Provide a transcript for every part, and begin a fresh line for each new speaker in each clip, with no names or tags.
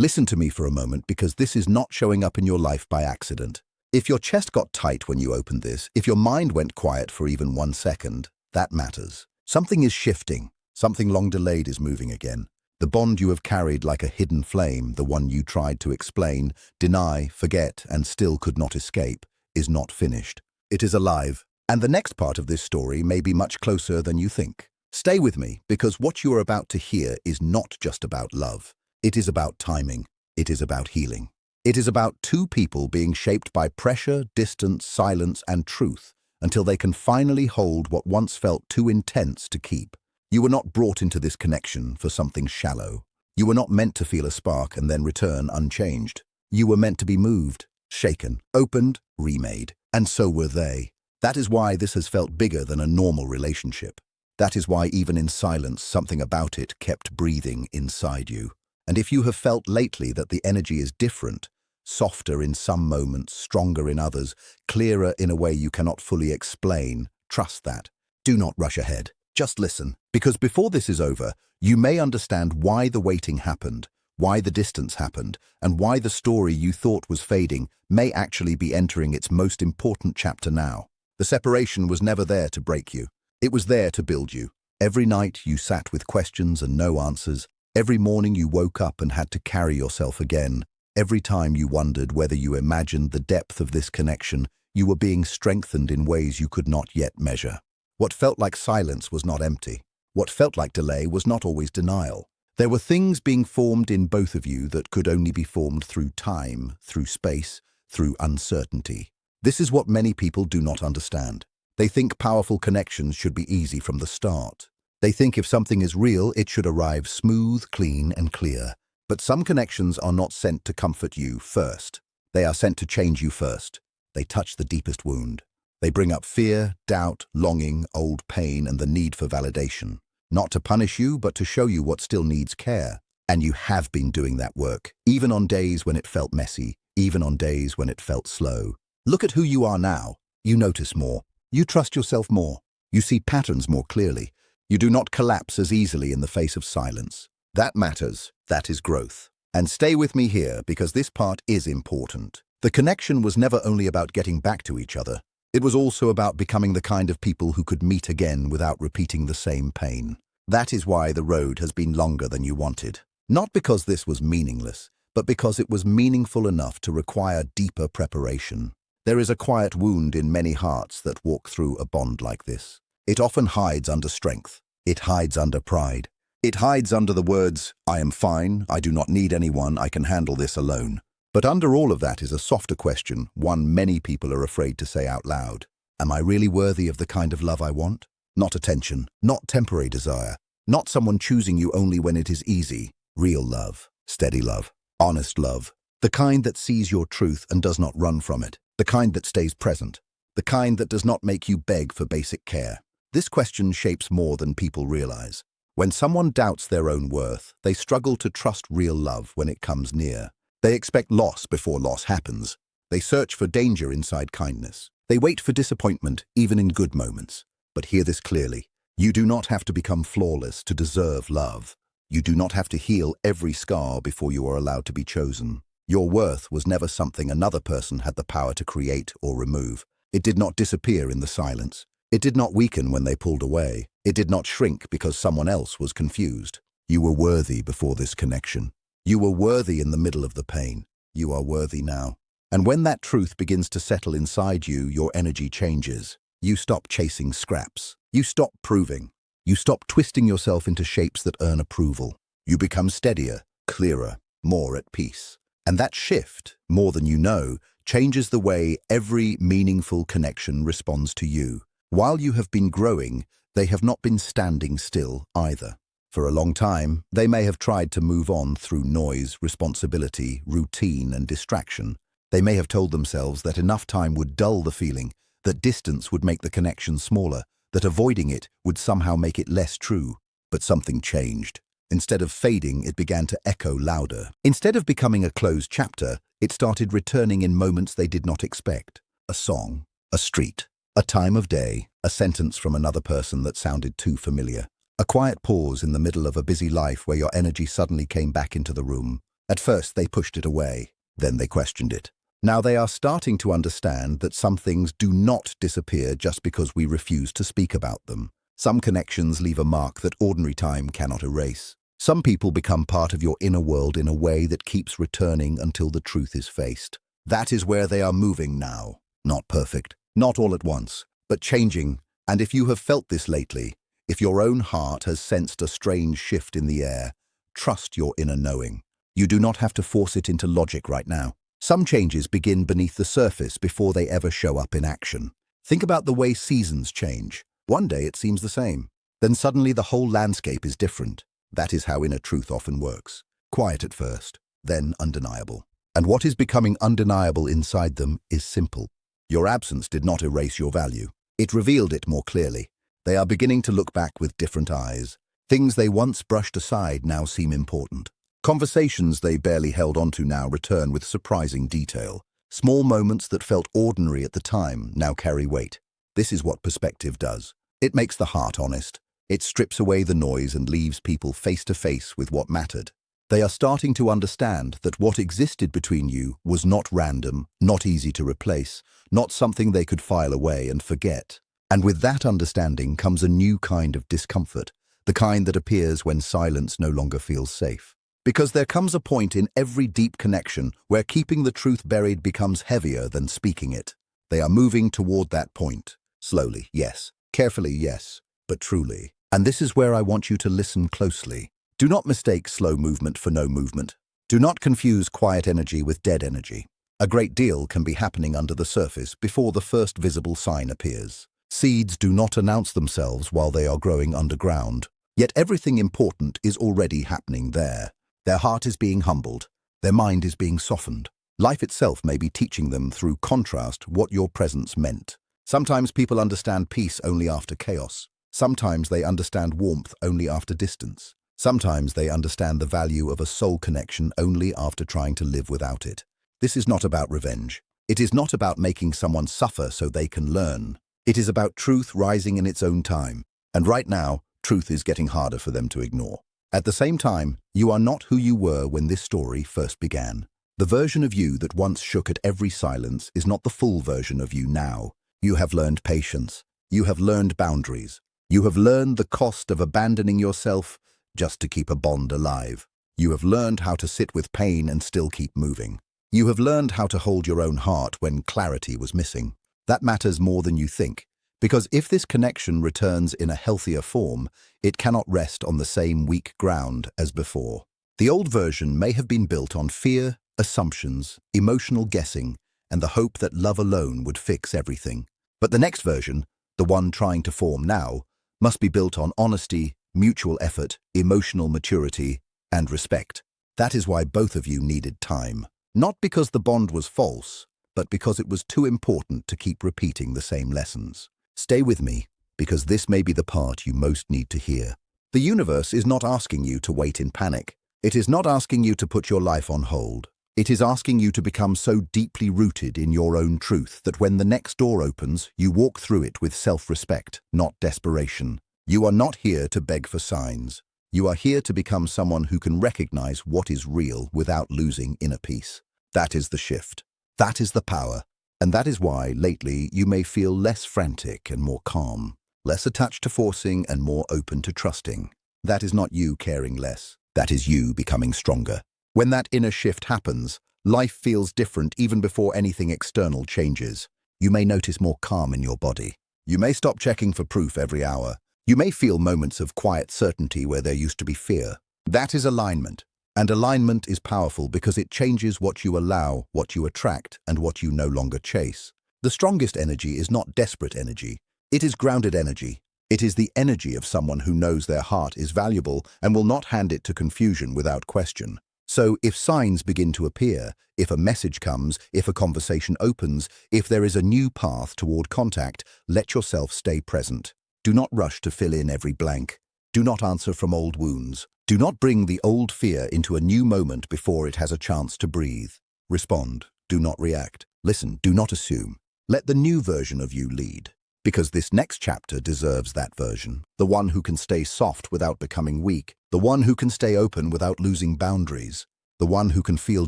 Listen to me for a moment because this is not showing up in your life by accident. If your chest got tight when you opened this, if your mind went quiet for even 1 second, that matters. Something is shifting. Something long delayed is moving again. The bond you have carried like a hidden flame, the one you tried to explain, deny, forget, and still could not escape, is not finished. It is alive. And the next part of this story may be much closer than you think. Stay with me, because what you are about to hear is not just about love. It is about timing. It is about healing. It is about two people being shaped by pressure, distance, silence, and truth until they can finally hold what once felt too intense to keep. You were not brought into this connection for something shallow. You were not meant to feel a spark and then return unchanged. You were meant to be moved, shaken, opened, remade. And so were they. That is why this has felt bigger than a normal relationship. That is why even in silence, something about it kept breathing inside you. And if you have felt lately that the energy is different, softer in some moments, stronger in others, clearer in a way you cannot fully explain, trust that. Do not rush ahead. Just listen, because before this is over, you may understand why the waiting happened, why the distance happened, and why the story you thought was fading may actually be entering its most important chapter now. The separation was never there to break you. It was there to build you. Every night you sat with questions and no answers. Every morning you woke up and had to carry yourself again. Every time you wondered whether you imagined the depth of this connection, you were being strengthened in ways you could not yet measure. What felt like silence was not empty. What felt like delay was not always denial. There were things being formed in both of you that could only be formed through time, through space, through uncertainty. This is what many people do not understand. They think powerful connections should be easy from the start. They think if something is real, it should arrive smooth, clean, and clear. But some connections are not sent to comfort you first. They are sent to change you first. They touch the deepest wound. They bring up fear, doubt, longing, old pain, and the need for validation. Not to punish you, but to show you what still needs care. And you have been doing that work, even on days when it felt messy, even on days when it felt slow. Look at who you are now. You notice more. You trust yourself more. You see patterns more clearly. You do not collapse as easily in the face of silence. That matters. That is growth. And stay with me here, because this part is important. The connection was never only about getting back to each other. It was also about becoming the kind of people who could meet again without repeating the same pain. That is why the road has been longer than you wanted. Not because this was meaningless, but because it was meaningful enough to require deeper preparation. There is a quiet wound in many hearts that walk through a bond like this. It often hides under strength. It hides under pride. It hides under the words, "I am fine, I do not need anyone, I can handle this alone." But under all of that is a softer question, one many people are afraid to say out loud. Am I really worthy of the kind of love I want? Not attention, not temporary desire, not someone choosing you only when it is easy. Real love, steady love, honest love, the kind that sees your truth and does not run from it, the kind that stays present, the kind that does not make you beg for basic care. This question shapes more than people realize. When someone doubts their own worth, they struggle to trust real love when it comes near. They expect loss before loss happens. They search for danger inside kindness. They wait for disappointment, even in good moments. But hear this clearly. You do not have to become flawless to deserve love. You do not have to heal every scar before you are allowed to be chosen. Your worth was never something another person had the power to create or remove. It did not disappear in the silence. It did not weaken when they pulled away. It did not shrink because someone else was confused. You were worthy before this connection. You were worthy in the middle of the pain. You are worthy now. And when that truth begins to settle inside you, your energy changes. You stop chasing scraps. You stop proving. You stop twisting yourself into shapes that earn approval. You become steadier, clearer, more at peace. And that shift, more than you know, changes the way every meaningful connection responds to you. While you have been growing, they have not been standing still either. For a long time, they may have tried to move on through noise, responsibility, routine, and distraction. They may have told themselves that enough time would dull the feeling, that distance would make the connection smaller, that avoiding it would somehow make it less true. But something changed. Instead of fading, it began to echo louder. Instead of becoming a closed chapter, it started returning in moments they did not expect. A song, a street, a time of day, a sentence from another person that sounded too familiar. A quiet pause in the middle of a busy life where your energy suddenly came back into the room. At first, they pushed it away. Then they questioned it. Now they are starting to understand that some things do not disappear just because we refuse to speak about them. Some connections leave a mark that ordinary time cannot erase. Some people become part of your inner world in a way that keeps returning until the truth is faced. That is where they are moving now. Not perfect, not all at once, but changing. And if you have felt this lately, if your own heart has sensed a strange shift in the air, trust your inner knowing. You do not have to force it into logic right now. Some changes begin beneath the surface before they ever show up in action. Think about the way seasons change. One day it seems the same. Then suddenly the whole landscape is different. That is how inner truth often works. Quiet at first, then undeniable. And what is becoming undeniable inside them is simple. Your absence did not erase your value. It revealed it more clearly. They are beginning to look back with different eyes. Things they once brushed aside now seem important. Conversations they barely held onto now return with surprising detail. Small moments that felt ordinary at the time now carry weight. This is what perspective does. It makes the heart honest. It strips away the noise and leaves people face to face with what mattered. They are starting to understand that what existed between you was not random, not easy to replace, not something they could file away and forget. And with that understanding comes a new kind of discomfort, the kind that appears when silence no longer feels safe. Because there comes a point in every deep connection where keeping the truth buried becomes heavier than speaking it. They are moving toward that point. Slowly, yes. Carefully, yes. But truly. And this is where I want you to listen closely. Do not mistake slow movement for no movement. Do not confuse quiet energy with dead energy. A great deal can be happening under the surface before the first visible sign appears. Seeds do not announce themselves while they are growing underground. Yet everything important is already happening there. Their heart is being humbled. Their mind is being softened. Life itself may be teaching them through contrast what your presence meant. Sometimes people understand peace only after chaos. Sometimes they understand warmth only after distance. Sometimes they understand the value of a soul connection only after trying to live without it. This is not about revenge. It is not about making someone suffer so they can learn. It is about truth rising in its own time. And right now, truth is getting harder for them to ignore. At the same time, you are not who you were when this story first began. The version of you that once shook at every silence is not the full version of you now. You have learned patience. You have learned boundaries. You have learned the cost of abandoning yourself just to keep a bond alive. You have learned how to sit with pain and still keep moving. You have learned how to hold your own heart when clarity was missing. That matters more than you think. Because if this connection returns in a healthier form, it cannot rest on the same weak ground as before. The old version may have been built on fear, assumptions, emotional guessing, and the hope that love alone would fix everything. But the next version, the one trying to form now, must be built on honesty, mutual effort, emotional maturity, and respect. That is why both of you needed time. Not because the bond was false, but because it was too important to keep repeating the same lessons. Stay with me, because this may be the part you most need to hear. The universe is not asking you to wait in panic. It is not asking you to put your life on hold. It is asking you to become so deeply rooted in your own truth that when the next door opens, you walk through it with self-respect, not desperation. You are not here to beg for signs. You are here to become someone who can recognize what is real without losing inner peace. That is the shift. That is the power. And that is why, lately, you may feel less frantic and more calm, less attached to forcing and more open to trusting. That is not you caring less. That is you becoming stronger. When that inner shift happens, life feels different even before anything external changes. You may notice more calm in your body. You may stop checking for proof every hour. You may feel moments of quiet certainty where there used to be fear. That is alignment. And alignment is powerful because it changes what you allow, what you attract, and what you no longer chase. The strongest energy is not desperate energy. It is grounded energy. It is the energy of someone who knows their heart is valuable and will not hand it to confusion without question. So if signs begin to appear, if a message comes, if a conversation opens, if there is a new path toward contact, let yourself stay present. Do not rush to fill in every blank. Do not answer from old wounds. Do not bring the old fear into a new moment before it has a chance to breathe. Respond. Do not react. Listen. Do not assume. Let the new version of you lead. Because this next chapter deserves that version. The one who can stay soft without becoming weak. The one who can stay open without losing boundaries. the one who can feel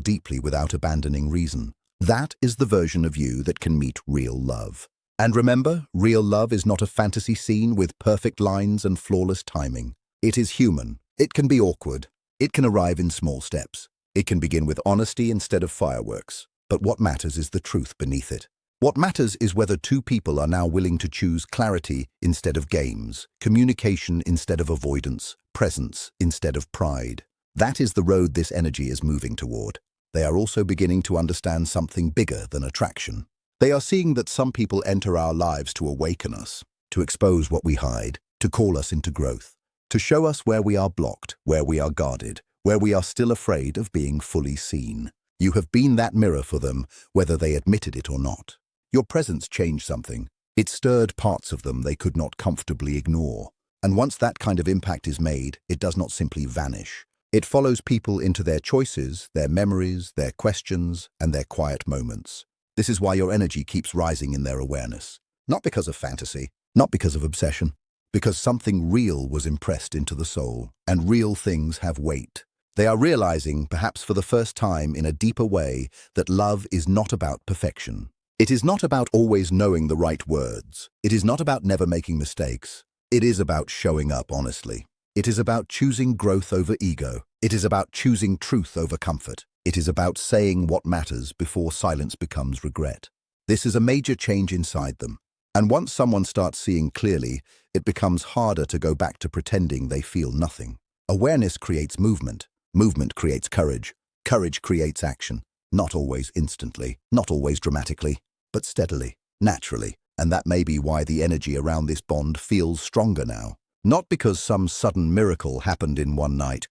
deeply without abandoning reason. That is the version of you that can meet real love. And remember, real love is not a fantasy scene with perfect lines and flawless timing. It is human. It can be awkward. It can arrive in small steps. It can begin with honesty instead of fireworks. But what matters is the truth beneath it. What matters is whether two people are now willing to choose clarity instead of games, communication instead of avoidance, presence instead of pride. That is the road this energy is moving toward. They are also beginning to understand something bigger than attraction. They are seeing that some people enter our lives to awaken us, to expose what we hide, to call us into growth, to show us where we are blocked, where we are guarded, where we are still afraid of being fully seen. You have been that mirror for them, whether they admitted it or not. Your presence changed something. It stirred parts of them they could not comfortably ignore. And once that kind of impact is made, it does not simply vanish. It follows people into their choices, their memories, their questions, and their quiet moments. This is why your energy keeps rising in their awareness. Not because of fantasy, not because of obsession, because something real was impressed into the soul, and real things have weight. They are realizing, perhaps for the first time in a deeper way, that love is not about perfection. It is not about always knowing the right words. It is not about never making mistakes. It is about showing up honestly. It is about choosing growth over ego. It is about choosing truth over comfort. It is about saying what matters before silence becomes regret. This is a major change inside them. And once someone starts seeing clearly, it becomes harder to go back to pretending they feel nothing. Awareness creates movement. Movement creates courage. Courage creates action. Not always instantly, not always dramatically, but steadily, naturally. And that may be why the energy around this bond feels stronger now. Not because some sudden miracle happened in one night,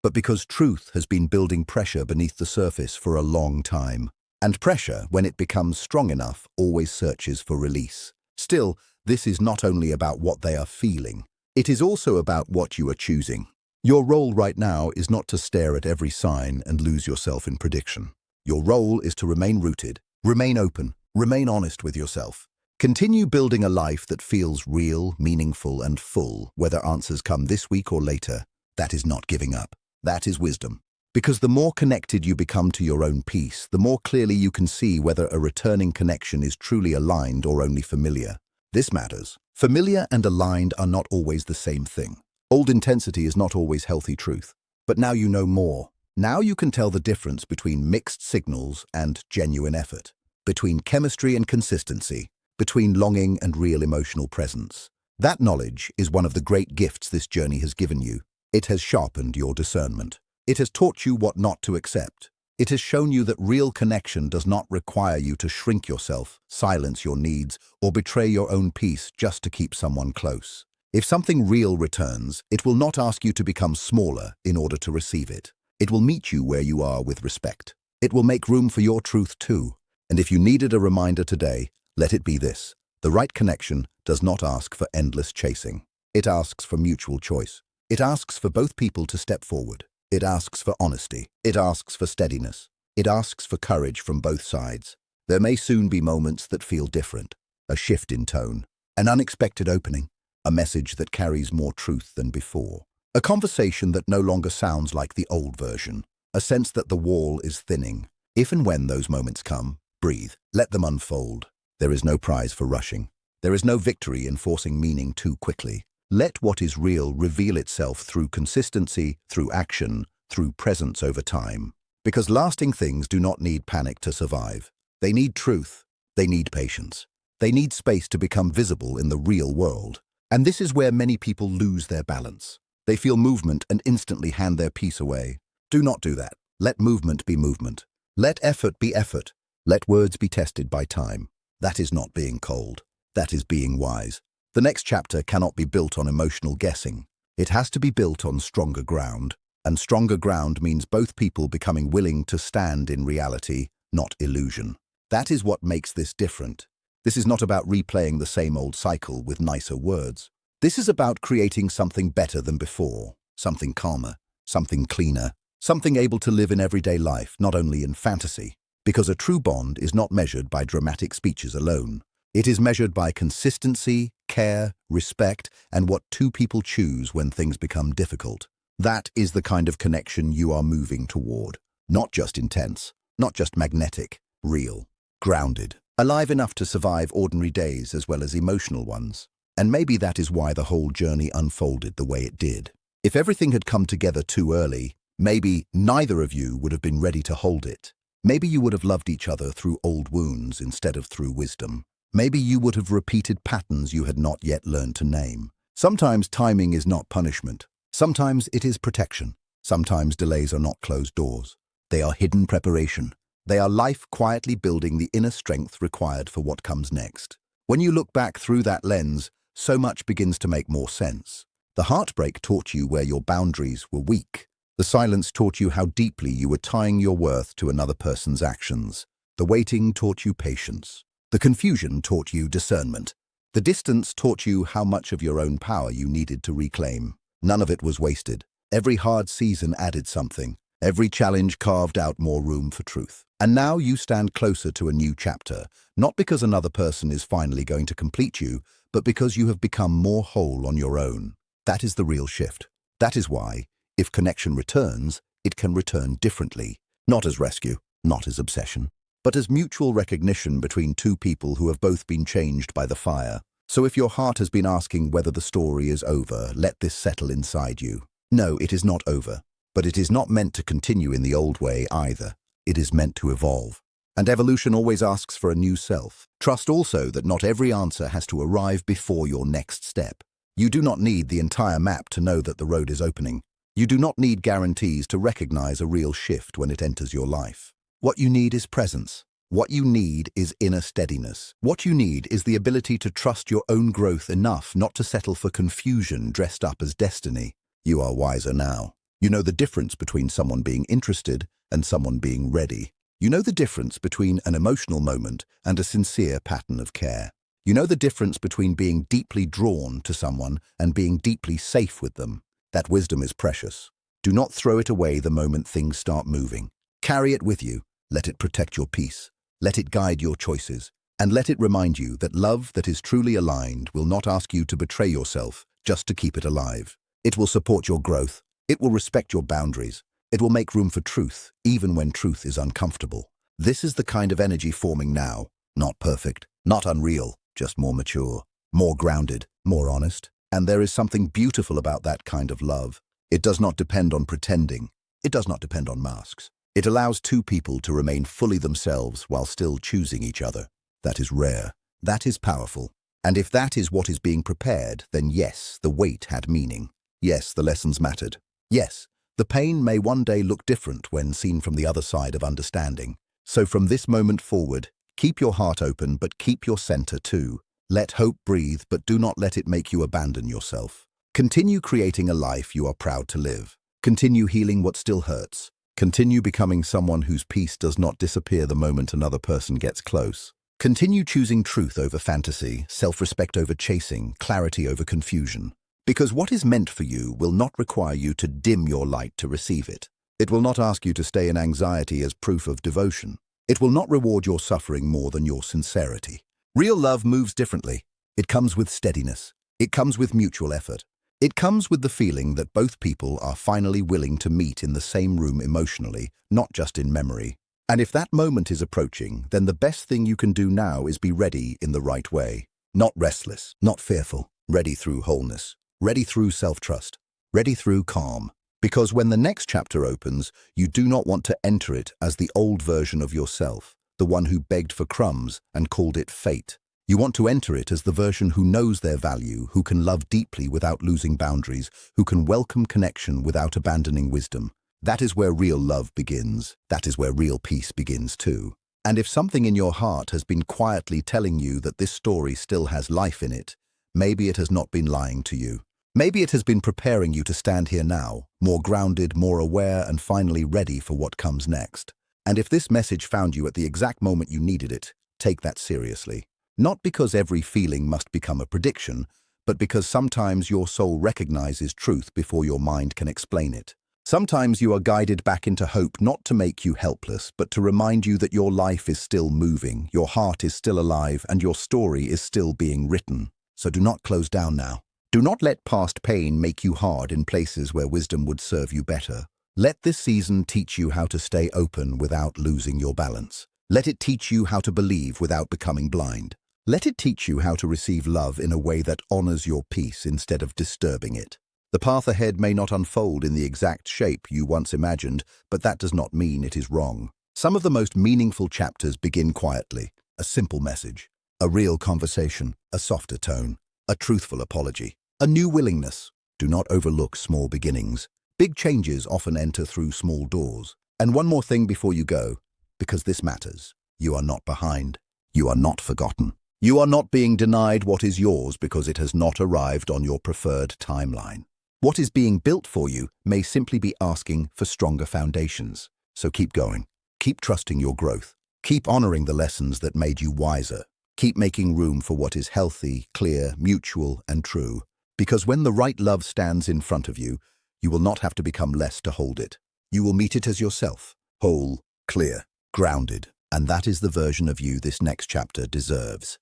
but because truth has been building pressure beneath the surface for a long time. And pressure, when it becomes strong enough, always searches for release. Still, this is not only about what they are feeling. It is also about what you are choosing. Your role right now is not to stare at every sign and lose yourself in prediction. Your role is to remain rooted, remain open, remain honest with yourself. Continue building a life that feels real, meaningful, and full, whether answers come this week or later. That is not giving up. That is wisdom. Because the more connected you become to your own peace, the more clearly you can see whether a returning connection is truly aligned or only familiar. This matters. Familiar and aligned are not always the same thing. Old intensity is not always healthy truth. But now you know more. Now you can tell the difference between mixed signals and genuine effort, between chemistry and consistency, between longing and real emotional presence. That knowledge is one of the great gifts this journey has given you. It has sharpened your discernment. It has taught you what not to accept. It has shown you that real connection does not require you to shrink yourself, silence your needs, or betray your own peace just to keep someone close. If something real returns, it will not ask you to become smaller in order to receive it. It will meet you where you are with respect. It will make room for your truth too. And if you needed a reminder today, let it be this. The right connection does not ask for endless chasing. It asks for mutual choice. It asks for both people to step forward. It asks for honesty. It asks for steadiness. It asks for courage from both sides. There may soon be moments that feel different. A shift in tone. An unexpected opening. A message that carries more truth than before. A conversation that no longer sounds like the old version. A sense that the wall is thinning. If and when those moments come, breathe. Let them unfold. There is no prize for rushing. There is no victory in forcing meaning too quickly. Let what is real reveal itself through consistency, through action, through presence over time. Because lasting things do not need panic to survive. They need truth. They need patience. They need space to become visible in the real world. And this is where many people lose their balance. They feel movement and instantly hand their peace away. Do not do that. Let movement be movement. Let effort be effort. Let words be tested by time. That is not being cold. That is being wise. The next chapter cannot be built on emotional guessing. It has to be built on stronger ground. And stronger ground means both people becoming willing to stand in reality, not illusion. That is what makes this different. This is not about replaying the same old cycle with nicer words. This is about creating something better than before, something calmer, something cleaner, something able to live in everyday life, not only in fantasy. Because a true bond is not measured by dramatic speeches alone. It is measured by consistency, care, respect, and what two people choose when things become difficult. That is the kind of connection you are moving toward. Not just intense, not just magnetic, real, grounded, alive enough to survive ordinary days as well as emotional ones. And maybe that is why the whole journey unfolded the way it did. If everything had come together too early, maybe neither of you would have been ready to hold it. Maybe you would have loved each other through old wounds instead of through wisdom. Maybe you would have repeated patterns you had not yet learned to name. Sometimes timing is not punishment. Sometimes it is protection. Sometimes delays are not closed doors. They are hidden preparation. They are life quietly building the inner strength required for what comes next. When you look back through that lens, so much begins to make more sense. The heartbreak taught you where your boundaries were weak. The silence taught you how deeply you were tying your worth to another person's actions. The waiting taught you patience. The confusion taught you discernment. The distance taught you how much of your own power you needed to reclaim. None of it was wasted. Every hard season added something. Every challenge carved out more room for truth. And now you stand closer to a new chapter, not because another person is finally going to complete you, but because you have become more whole on your own. That is the real shift. That is why, if connection returns, it can return differently. Not as rescue, not as obsession, but as mutual recognition between two people who have both been changed by the fire. So if your heart has been asking whether the story is over, let this settle inside you. No, it is not over. But it is not meant to continue in the old way either. It is meant to evolve. And evolution always asks for a new self. Trust also that not every answer has to arrive before your next step. You do not need the entire map to know that the road is opening. You do not need guarantees to recognize a real shift when it enters your life. What you need is presence. What you need is inner steadiness. What you need is the ability to trust your own growth enough not to settle for confusion dressed up as destiny. You are wiser now. You know the difference between someone being interested and someone being ready. You know the difference between an emotional moment and a sincere pattern of care. You know the difference between being deeply drawn to someone and being deeply safe with them. That wisdom is precious. Do not throw it away the moment things start moving. Carry it with you. Let it protect your peace. Let it guide your choices. And let it remind you that love that is truly aligned will not ask you to betray yourself just to keep it alive. It will support your growth. It will respect your boundaries. It will make room for truth, even when truth is uncomfortable. This is the kind of energy forming now. Not perfect, not unreal, just more mature, more grounded, more honest. And there is something beautiful about that kind of love. It does not depend on pretending. It does not depend on masks. It allows two people to remain fully themselves while still choosing each other. That is rare. That is powerful. And if that is what is being prepared, then yes, the wait had meaning. Yes, the lessons mattered. Yes, the pain may one day look different when seen from the other side of understanding. So from this moment forward, keep your heart open, but keep your center too. Let hope breathe, but do not let it make you abandon yourself. Continue creating a life you are proud to live. Continue healing what still hurts. Continue becoming someone whose peace does not disappear the moment another person gets close. Continue choosing truth over fantasy, self-respect over chasing, clarity over confusion. Because what is meant for you will not require you to dim your light to receive it. It will not ask you to stay in anxiety as proof of devotion. It will not reward your suffering more than your sincerity. Real love moves differently. It comes with steadiness. It comes with mutual effort. It comes with the feeling that both people are finally willing to meet in the same room emotionally, not just in memory. And if that moment is approaching, then the best thing you can do now is be ready in the right way. Not restless, not fearful, ready through wholeness. Ready through self-trust, ready through calm. Because when the next chapter opens, you do not want to enter it as the old version of yourself, the one who begged for crumbs and called it fate. You want to enter it as the version who knows their value, who can love deeply without losing boundaries, who can welcome connection without abandoning wisdom. That is where real love begins. That is where real peace begins too. And if something in your heart has been quietly telling you that this story still has life in it, maybe it has not been lying to you. Maybe it has been preparing you to stand here now, more grounded, more aware, and finally ready for what comes next. And if this message found you at the exact moment you needed it, take that seriously. Not because every feeling must become a prediction, but because sometimes your soul recognizes truth before your mind can explain it. Sometimes you are guided back into hope not to make you helpless, but to remind you that your life is still moving, your heart is still alive, and your story is still being written. So do not close down now. Do not let past pain make you hard in places where wisdom would serve you better. Let this season teach you how to stay open without losing your balance. Let it teach you how to believe without becoming blind. Let it teach you how to receive love in a way that honors your peace instead of disturbing it. The path ahead may not unfold in the exact shape you once imagined, but that does not mean it is wrong. Some of the most meaningful chapters begin quietly. A simple message, a real conversation, a softer tone, a truthful apology, a new willingness. Do not overlook small beginnings. Big changes often enter through small doors. And one more thing before you go, because this matters. You are not behind. You are not forgotten. You are not being denied what is yours because it has not arrived on your preferred timeline. What is being built for you may simply be asking for stronger foundations. So keep going. Keep trusting your growth. Keep honoring the lessons that made you wiser. Keep making room for what is healthy, clear, mutual, and true. Because when the right love stands in front of you, you will not have to become less to hold it. You will meet it as yourself, whole, clear, grounded, and that is the version of you this next chapter deserves.